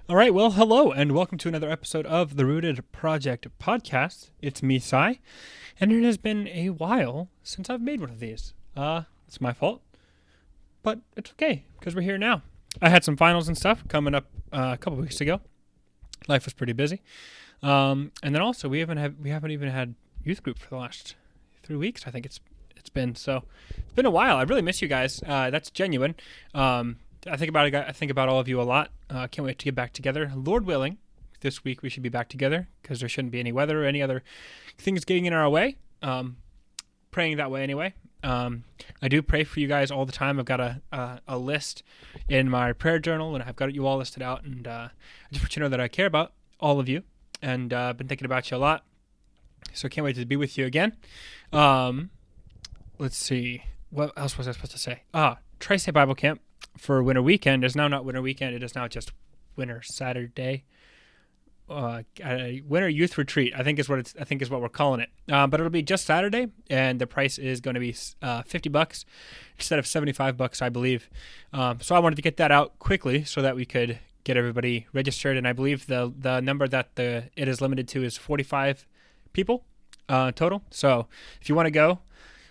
All right, well, hello, and welcome to another episode of the Rooted Project podcast. It's me, Sai, and it has been a while since I've made one of these. It's my fault, but it's okay, because we're here now. I had some finals and stuff coming up a couple weeks ago. Life was pretty busy. And then also, we haven't even had youth group for the last 3 weeks, I think it's been. So, it's been a while. I really miss you guys. That's genuine. I think about all of you a lot. Can't wait to get back together. Lord willing, this week we should be back together because there shouldn't be any weather or any other things getting in our way. Praying that way anyway. I do pray for you guys all the time. I've got a list in my prayer journal, and I've got you all listed out. And I just want you to know that I care about all of you, and I've been thinking about you a lot. So can't wait to be with you again. Let's see. What else was I supposed to say? Tri-State Bible Camp for Winter Weekend is now not Winter Weekend. It is now just Winter Saturday. Winter Youth Retreat, I think is what we're calling it. But it'll be just Saturday, and the price is going to be $50 instead of $75, I believe. So I wanted to get that out quickly so that we could get everybody registered. And I believe the number that it is limited to is 45 people total. So if you want to go,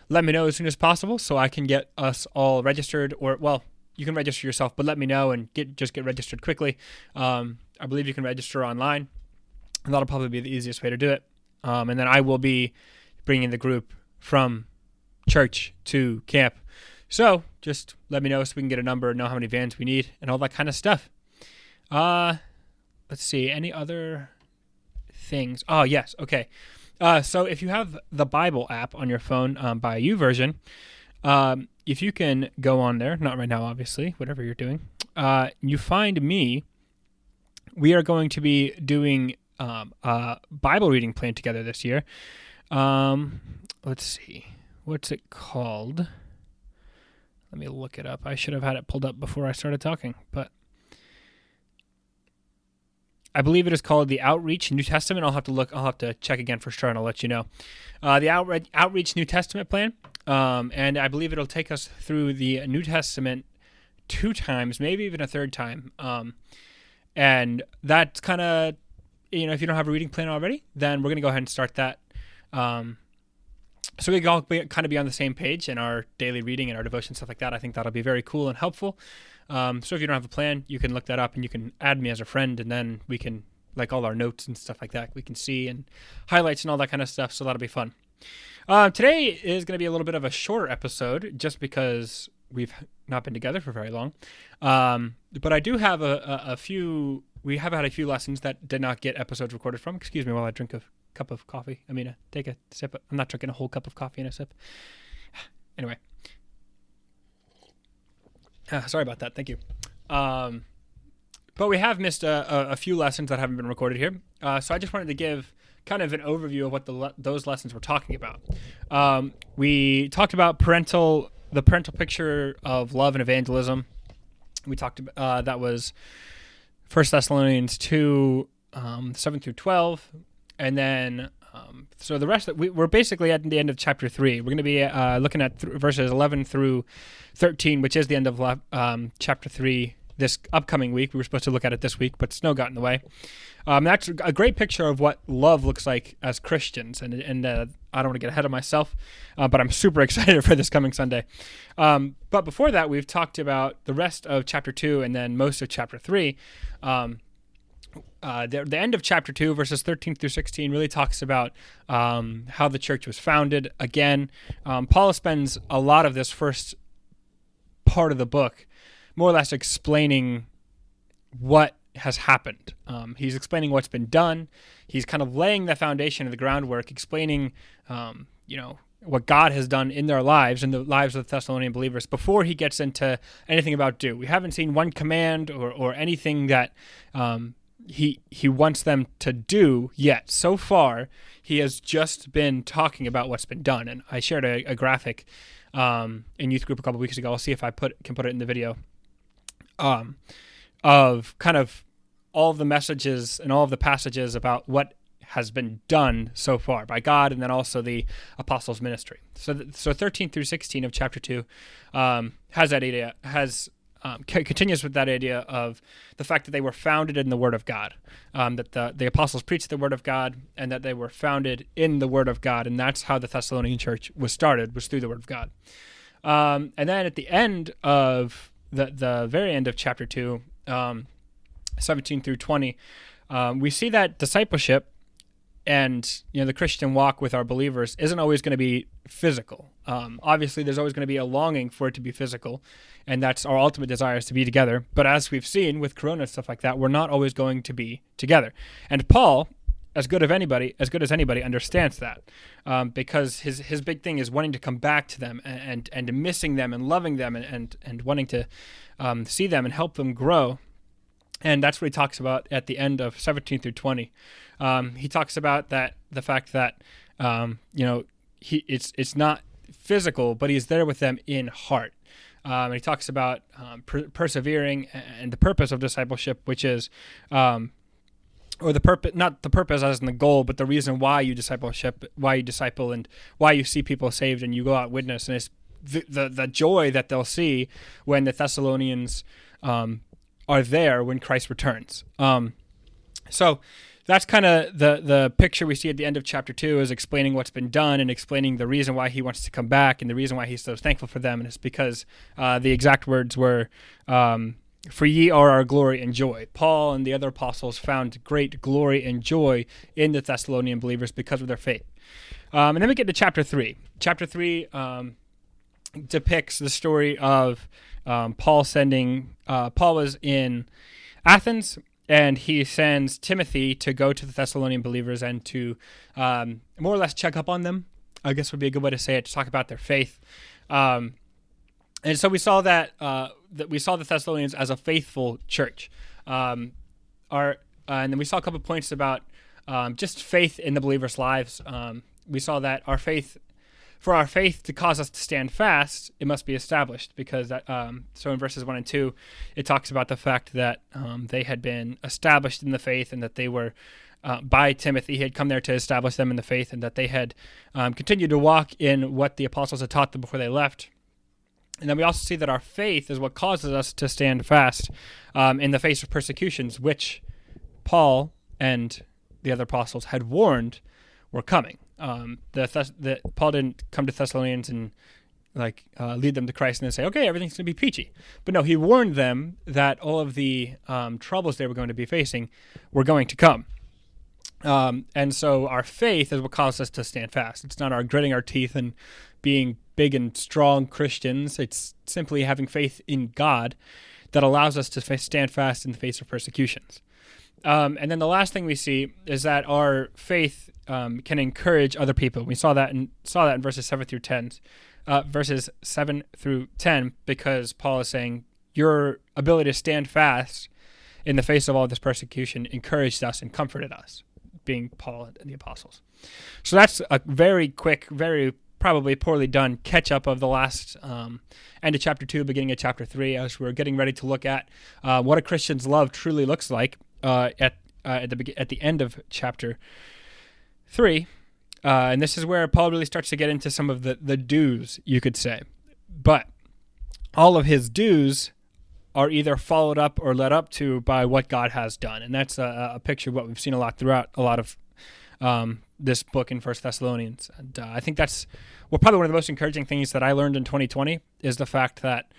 let me know as soon as possible so I can get us all registered. Or, well, you can register yourself, but let me know and get registered quickly. I believe you can register online, and that'll probably be the easiest way to do it. And then I will be bringing the group from church to camp. So just let me know so we can get a number, know how many vans we need, and all that kind of stuff. Let's see, any other things? Oh, yes, okay. So if you have the Bible app on your phone by YouVersion, if you can go on there, not right now, obviously, whatever you're doing, you find me. We are going to be doing a Bible reading plan together this year. Let's see. What's it called? Let me look it up. I should have had it pulled up before I started talking, but I believe it is called the Outreach New Testament. I'll have to check again for sure, and I'll let you know. The Outreach New Testament plan, and I believe it'll take us through the New Testament 2 times, maybe even a 3rd time. And that's kind of, if you don't have a reading plan already, then we're going to go ahead and start that. So we can all kind of be on the same page in our daily reading and our devotion, stuff like that. I think that'll be very cool and helpful. So if you don't have a plan, you can look that up and you can add me as a friend, and then we can, like all our notes and stuff like that, we can see, and highlights and all that kind of stuff. So that'll be fun. Today is going to be a little bit of a shorter episode just because we've not been together for very long. But I do have we have had a few lessons that did not get episodes recorded from. Excuse me while I drink a cup of coffee. Take a sip. I'm not drinking a whole cup of coffee in a sip. Anyway. Sorry about that. Thank you. But we have missed a few lessons that haven't been recorded here. So I just wanted to give kind of an overview of what those lessons were talking about. We talked about the parental picture of love and evangelism. We talked about that was 1 Thessalonians 2, 7 through 12. And then, so the rest, we're basically at the end of chapter 3. We're going to be looking at verses 11 through 13, which is the end of chapter 3 this upcoming week. We were supposed to look at it this week, but snow got in the way. That's a great picture of what love looks like as Christians. And I don't want to get ahead of myself, but I'm super excited for this coming Sunday. But before that, we've talked about the rest of chapter 2 and then most of chapter 3. The end of chapter 2, verses 13 through 16, really talks about how the church was founded. Again, Paul spends a lot of this first part of the book more or less explaining what has happened. He's explaining what's been done. He's kind of laying the foundation of the groundwork, explaining, what God has done in their lives, in the lives of the Thessalonian believers, before he gets into anything about do. We haven't seen one command or anything that he wants them to do yet. So far, he has just been talking about what's been done. And I shared a graphic in youth group a couple weeks ago. I'll see if I can put it in the video. Of kind of all of the messages and all of the passages about what has been done so far by God, and then also the apostles' ministry. So 13 through 16 of chapter 2 has that idea, has continues with that idea of the fact that they were founded in the Word of God, that the apostles preached the Word of God, and that they were founded in the Word of God, and that's how the Thessalonian church was started, was through the Word of God. And then at the end of the very end of chapter 2, 17 through 20, we see that discipleship and the Christian walk with our believers isn't always going to be physical. Obviously, there's always going to be a longing for it to be physical, and that's our ultimate desire, is to be together. But as we've seen with Corona and stuff like that, we're not always going to be together. And Paul, as good as anybody, understands that, because his big thing is wanting to come back to them and missing them and loving them and wanting to see them and help them grow. And that's what he talks about at the end of 17 through 20. He talks about the fact that it's not physical, but he's there with them in heart. And he talks about persevering and the purpose of discipleship, which is, or the purpose, not the purpose as in the goal, but the reason why you disciple, and why you see people saved and you go out witness. And it's the joy that they'll see when the Thessalonians are there when Christ returns. So that's kind of the picture we see at the end of chapter 2, is explaining what's been done and explaining the reason why he wants to come back and the reason why he's so thankful for them. And it's because the exact words were, for ye are our glory and joy. Paul and the other apostles found great glory and joy in the Thessalonian believers because of their faith. And then we get to chapter 3. Chapter 3 depicts the story of Paul was in Athens, and he sends Timothy to go to the Thessalonian believers and to more or less check up on them, I guess would be a good way to say it, to talk about their faith. And so we saw that we saw the Thessalonians as a faithful church. And then we saw a couple of points about just faith in the believers' lives. We saw that for our faith to cause us to stand fast, it must be established, because so in verses 1 and 2, it talks about the fact that they had been established in the faith, and that they were, by Timothy, he had come there to establish them in the faith, and that they had continued to walk in what the apostles had taught them before they left. And then we also see that our faith is what causes us to stand fast in the face of persecutions, which Paul and the other apostles had warned were coming. Paul didn't come to Thessalonians and lead them to Christ and then say, okay, everything's going to be peachy. But no, he warned them that all of the troubles they were going to be facing were going to come. And so our faith is what causes us to stand fast. It's not our gritting our teeth and being big and strong Christians. It's simply having faith in God that allows us to stand fast in the face of persecutions. And then the last thing we see is that our faith can encourage other people. We saw that in verses 7 through 10, because Paul is saying your ability to stand fast in the face of all this persecution encouraged us and comforted us, being Paul and the apostles. So that's a very quick, very probably poorly done catch-up of the last end of chapter 2, beginning of chapter 3, as we're getting ready to look at what a Christian's love truly looks like at the end of chapter 3. And this is where Paul really starts to get into some of the do's, you could say. But all of his do's are either followed up or led up to by what God has done. And that's a picture of what we've seen a lot throughout a lot of this book in 1 Thessalonians. And I think that's probably one of the most encouraging things that I learned in 2020 is the fact that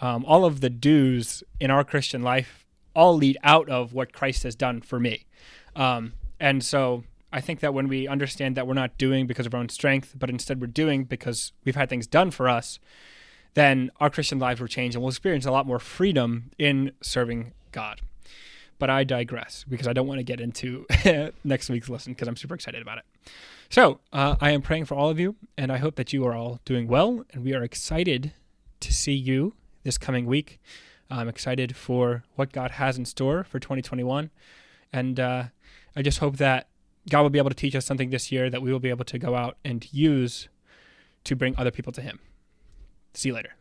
all of the do's in our Christian life all lead out of what Christ has done for me. And so I think that when we understand that we're not doing because of our own strength, but instead we're doing because we've had things done for us, then our Christian lives will change and we'll experience a lot more freedom in serving God. But I digress because I don't want to get into next week's lesson because I'm super excited about it. So I am praying for all of you, and I hope that you are all doing well, and we are excited to see you this coming week. I'm excited for what God has in store for 2021, and I just hope that God will be able to teach us something this year that we will be able to go out and use to bring other people to Him. See you later.